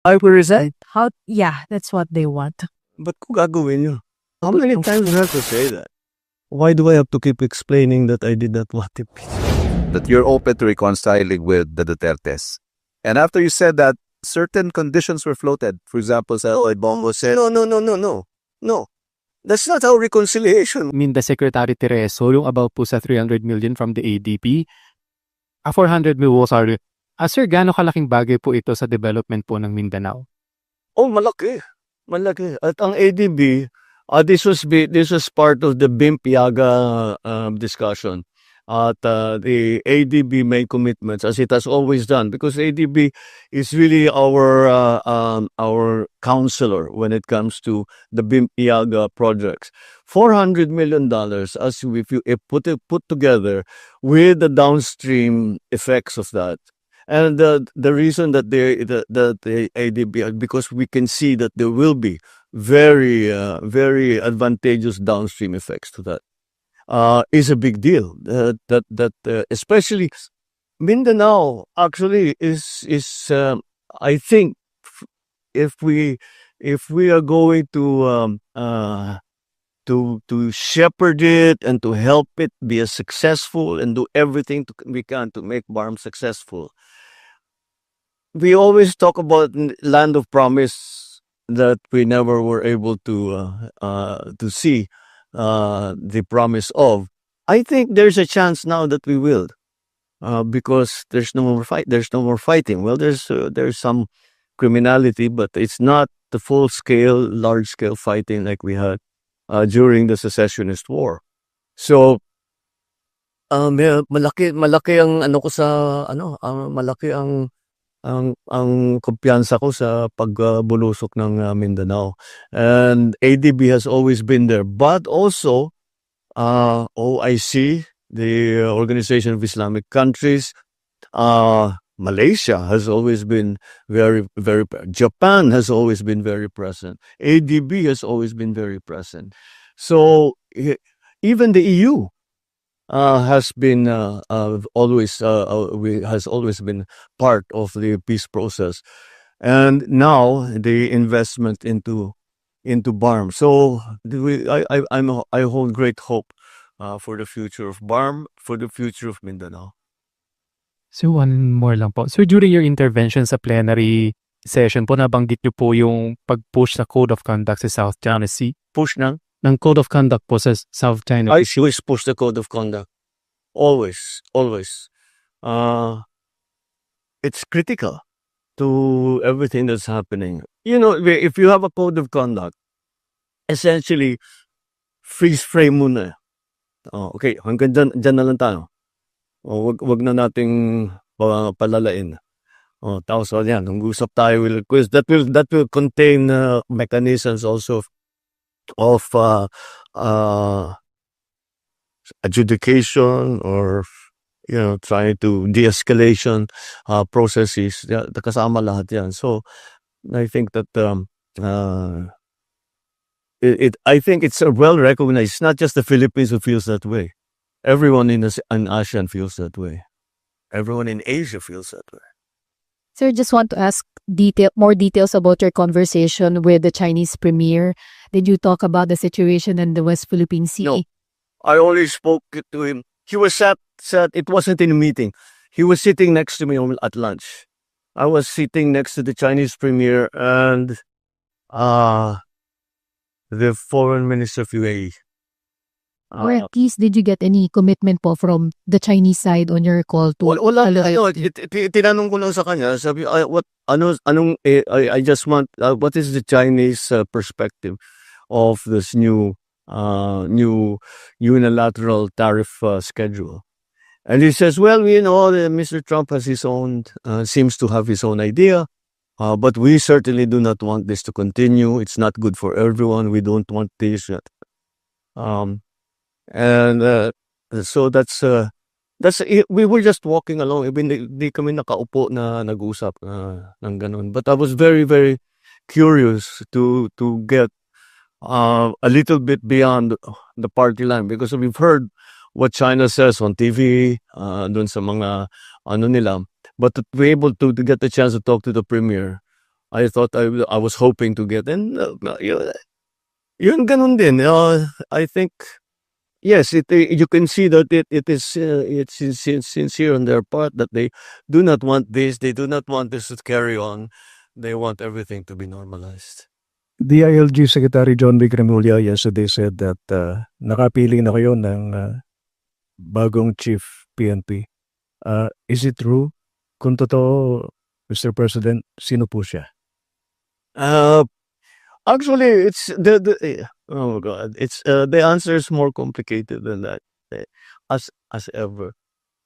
I will resign. Yeah, that's what they want. But kung gagawin nyo? How many times do I have to say that? Why do I have to keep explaining that I did not want impeachment? That you're open to reconciling with the Dutertes. And after you said that, certain conditions were floated. For example, Bongo said, No. That's not how reconciliation. Minda Secretary Tereso, yung about po sa 300 million from the ADP, 400 million, sorry. Sir, gaano kalaking bagay po ito sa development po ng Mindanao? Oh, malaki. Malaki. At ang ADB, this was part of the BIMP-YAGA discussion. At the ADB made commitments, as it has always done, because ADB is really our counselor when it comes to the BIMP-YAGA projects. $400 million, as if you put together with the downstream effects of that. And the reason that the ADB, because we can see that there will be very advantageous downstream effects to that, is a big deal. Especially Mindanao actually is I think if we are going to shepherd it and to help it be as successful and do everything we can to make BARM successful. We always talk about land of promise that we never were able to see the promise of. I think there's a chance now that we will, because there's no more fight. There's no more fighting. Well, there's some criminality, but it's not the full scale, large scale fighting like we had during the secessionist war. So, malaki ang ano ko sa malaki ang kumpiyansa ko sa pagbulusok ng Mindanao. And ADB has always been there. But also, OIC, the Organization of Islamic Countries, Malaysia has always been very Japan has always been very present. ADB has always been very present. So, even the EU has always been part of the peace process, and now the investment into BARM. So I hold great hope for the future of BARM, for the future of Mindanao. So one more lang po. So during your intervention sa plenary session po, nabanggit niyo po yung pag-push sa Code of Conduct sa South China Sea. Push ng Code of Conduct po sa South China Sea. I always push the Code of Conduct. Always. It's critical to everything that's happening. You know, if you have a Code of Conduct, essentially, freeze frame muna. Okay, hanggang dyan na lang tayo. Wag na nating palalain. Tapos yan, nag-usap tayo with request. That will contain mechanisms also of adjudication, or trying to de-escalation processes. Kasama lahat yan. So I think that I think it's well recognized. It's not just the Philippines who feels that way. Everyone in ASEAN feels that way. Everyone in Asia feels that way. Sir, just want to ask more details about your conversation with the Chinese premier. Did you talk about the situation in the West Philippine Sea? No, I only spoke to him. He was sat. It wasn't in a meeting. He was sitting next to me at lunch. I was sitting next to the Chinese premier and the foreign minister of UAE. Or at least, did you get any commitment po from the Chinese side on your call to? Wala. Tinanong ko lang sa kanya, sabi, I just want, what is the Chinese perspective of this new unilateral tariff schedule? And he says, well, Mr. Trump has seems to have his own idea, but we certainly do not want this to continue. It's not good for everyone. We don't want this. So that's we were just walking along. Hindi kami nakaupo na nag-usap ng ganun. But I was very, very curious to get a little bit beyond the party line, because we've heard what China says on TV, dun sa mga nila. But to be able to get the chance to talk to the premier I thought I was hoping to get. And yun ganun din. I think, yes, you can see that it is it's sincere on their part that they do not want this. They do not want this to carry on. They want everything to be normalized. DILG Secretary John B. Cremulya yesterday said that nakapili na kayo ng bagong chief PNP. Is it true? Kung totoo, Mr. President, sino po siya? Actually, it's oh God, it's the answer is more complicated than that, as ever.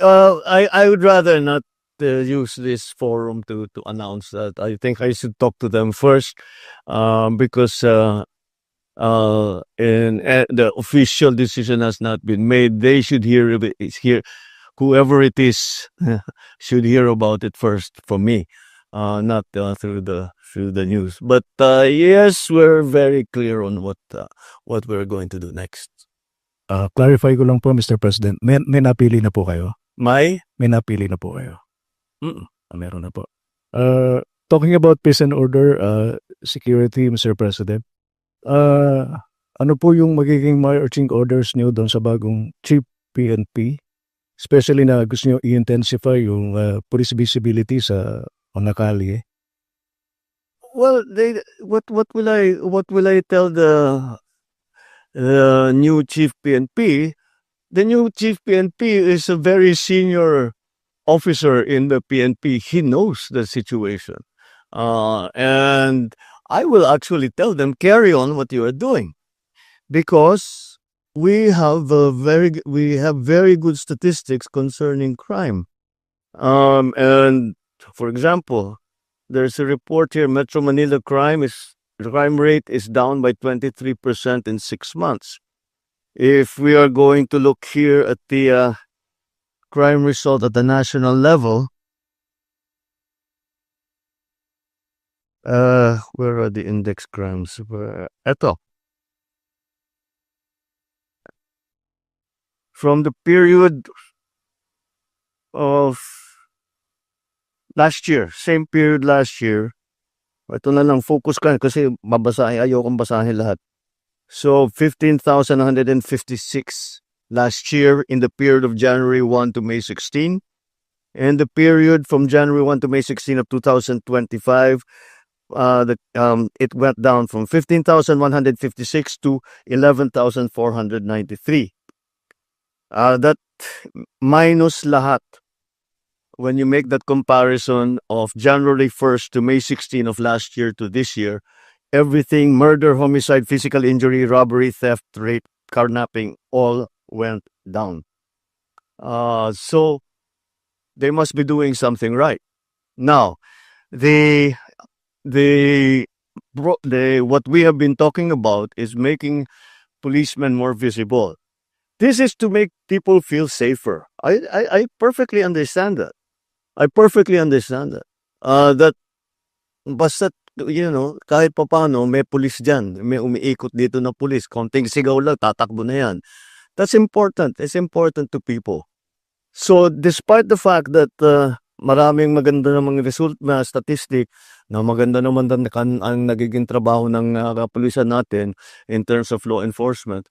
I would rather not use this forum to announce that. I think I should talk to them first, because the official decision has not been made. They should hear whoever it is should hear about it first from me, not through the news. But yes, we're very clear on what we're going to do next. Clarify ko lang po, Mr. President. May napili na po kayo? May napili na po kayo? Mm. Meron na po. Talking about peace and order, security, Mr. President, ano po yung magiging marching orders niyo doon sa bagong chief PNP? Especially na gusto niyo i-intensify yung police visibility sa mga kalye. Well, what will I tell the new chief PNP? The new chief PNP is a very senior officer in the PNP. He knows the situation, and I will actually tell them, carry on what you are doing, because we have very good statistics concerning crime. And for example, there's a report here: Metro Manila crime rate is down by 23% in 6 months. If we are going to look here at the crime result at the national level, where are the index crimes? Eto. From the period of last year, same period last year, ito na lang, focus ka kasi ayokong basahin lahat. So 15,156 last year in the period of January 1 to May 16. And the period from January 1 to May 16 of 2025, it went down from 15,156 to 11,493. That minus lahat, when you make that comparison of January 1st to May 16 of last year to this year, everything, murder, homicide, physical injury, robbery, theft, rape, carnapping, all went down. So they must be doing something right. Now, what we have been talking about is making policemen more visible. This is to make people feel safer. I perfectly understand that. That basta, kahit papano, may pulis dyan, may umiikot dito na pulis, konting sigaw lang, tatakbo na yan. That's important. It's important to people. So, despite the fact that maraming maganda na mga result na statistic, na maganda naman ang nagiging trabaho ng kapulisan natin in terms of law enforcement,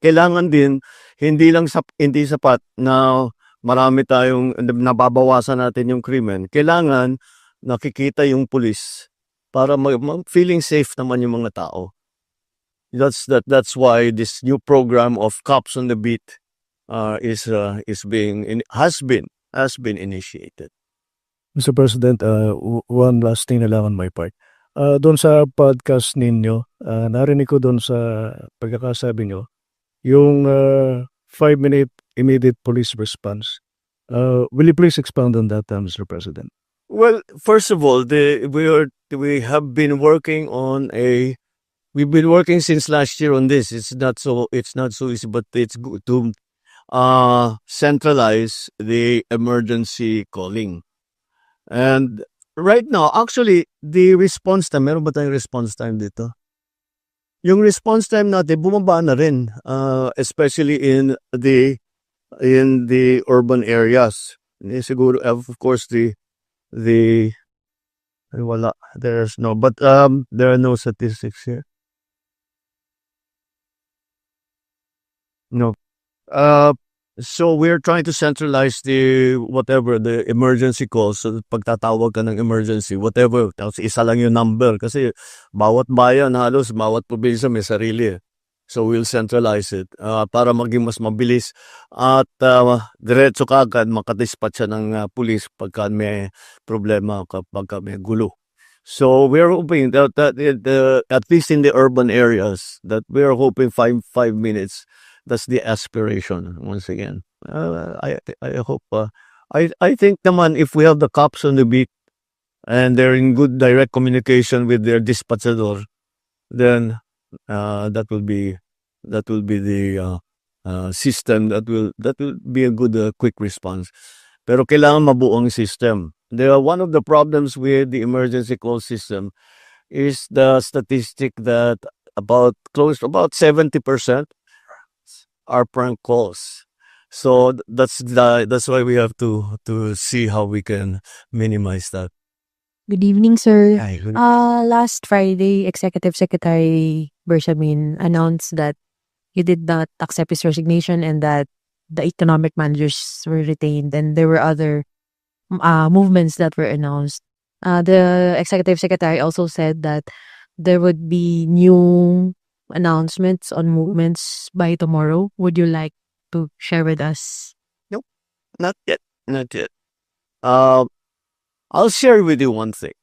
kailangan din, hindi sapat na marami tayong nababawasan natin yung krimen. Kailangan nakikita yung pulis para feeling safe naman yung mga tao. That's why this new program of cops on the beat has been initiated. Mr. President, one last thing na lang on my part. Doon sa podcast ninyo, narinig ko doon sa pagkakasabi nyo, yung 5-minute immediate police response. Will you please expound on that, Mr. President? Well, first of all, we've been working since last year on this. It's not so easy, but it's good to centralize the emergency calling. And right now, actually, the response time, meron ba tayong response time dito? Yung response time natin bumaba na rin, especially in the urban areas. Siguro, of course, the Wala. There's no, but there are no statistics here. No. Uh, so we're trying to centralize the whatever the emergency calls. So pagtatawag ka ng emergency, whatever, tapos isa lang yung number kasi bawat bayan halos bawat probinsya may sarili. So we'll centralize it para maging mas mabilis at diretso kaagad makadispatch siya ng pulis pagka may problema, kapag may gulo. So we're hoping that at least in the urban areas that we're hoping 5 minutes. That's the aspiration once again. I hope I think naman if we have the cops on the beat and they're in good direct communication with their dispatchador, then that will be the system that will be a good quick response. Pero kailangan mabuong system. One of the problems with the emergency call system is the statistic that about 70% are prank calls. So that's why we have to see how we can minimize that. Good evening, sir. Ay, Last Friday, Executive Secretary Bersamin announced that he did not accept his resignation and that the economic managers were retained, and there were other movements that were announced. The Executive Secretary also said that there would be new announcements on movements by tomorrow. Would you like to share with us? Not yet. Not yet. I'll share with you one thing.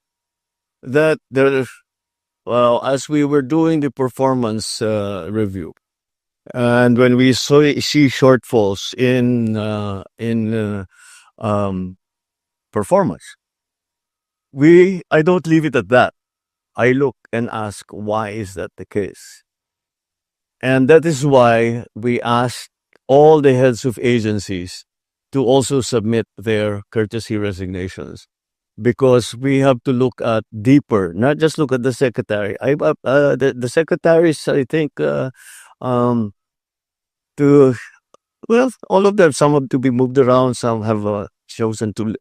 That as we were doing the performance review, and when we see shortfalls in performance, I don't leave it at that. I look and ask, why is that the case? And that is why we asked all the heads of agencies to also submit their courtesy resignations, because we have to look at deeper, not just look at the secretary. The secretaries, I think, all of them. Some have to be moved around. Some have chosen to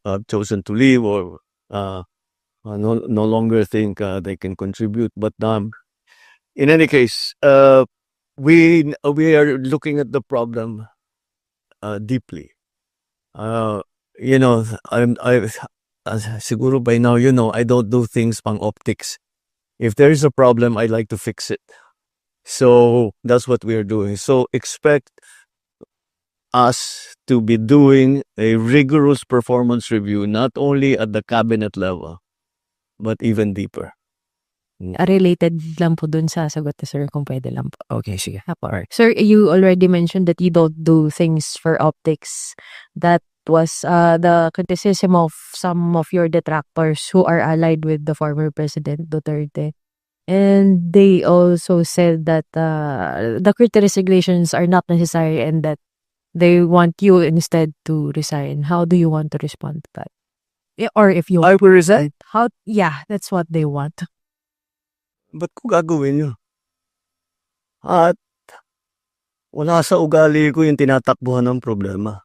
leave or no longer think they can contribute. But in any case, we are looking at the problem deeply. Siguro by now, I don't do things pang optics. If there is a problem, I like to fix it. So that's what we are doing. So expect us to be doing a rigorous performance review, not only at the cabinet level, but even deeper. Related lang po dun sa sagot ni sir, kung pwede lang po. Okay, sige. Apo. Alright. Sir, you already mentioned that you don't do things for optics. That was the criticism of some of your detractors who are allied with the former President Duterte. And they also said that the courtesy resignations are not necessary and that they want you instead to resign. How do you want to respond to that? Or if you I will resign. yeah, that's what they want. Ba't ko gagawin yun? At wala sa ugali ko yung tinatakbuhan ng problema.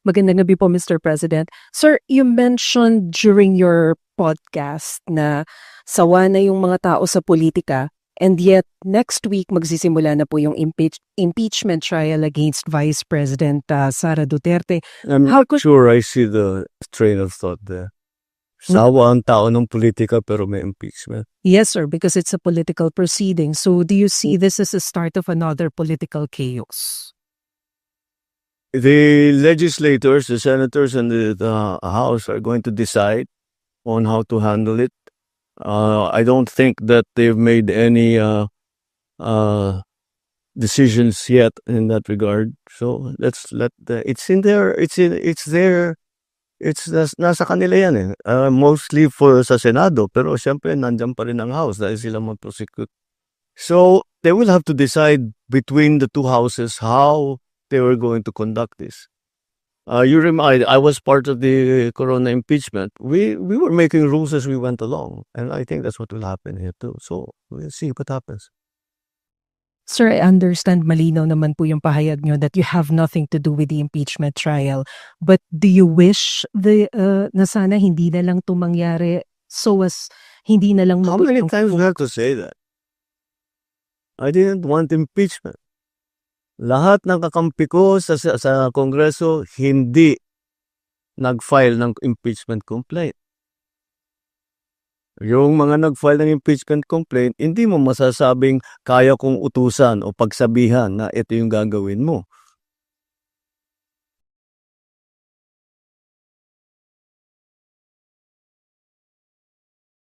Magandang gabi po, Mr. President. Sir, you mentioned during your podcast na sawa na yung mga tao sa politika, and yet next week magsisimula na po yung impeachment trial against Vice President Sara Duterte. I'm How not could- sure I see the train of thought there. Sawa ang tao ng politika pero may impeachment. Yes, sir, because it's a political proceeding. So do you see this as a start of another political chaos? The legislators, the senators, and the House are going to decide on how to handle it. I don't think that they've made any decisions yet in that regard. So let's let it's nasa kanila yan eh. Mostly sa Senado, pero siyempre nandiyan pa rin ang House dahil sila mag-prosecute. So they will have to decide between the two houses how they were going to conduct this. You remind, I was part of the Corona impeachment. We were making rules as we went along, and I think that's what will happen here too. So we'll see what happens. Sir, I understand malinaw naman po yung pahayag nyo that you have nothing to do with the impeachment trial. But do you wish na sana hindi na lang ito mangyari so as hindi na lang How magulo many yung- times we have to say that? I didn't want impeachment. Lahat ng kakampi ko sa Kongreso hindi nag-file ng impeachment complaint. Yung mga nag-file ng impeachment complaint, hindi mo masasabing kaya kong utusan o pagsabihan na ito yung gagawin mo.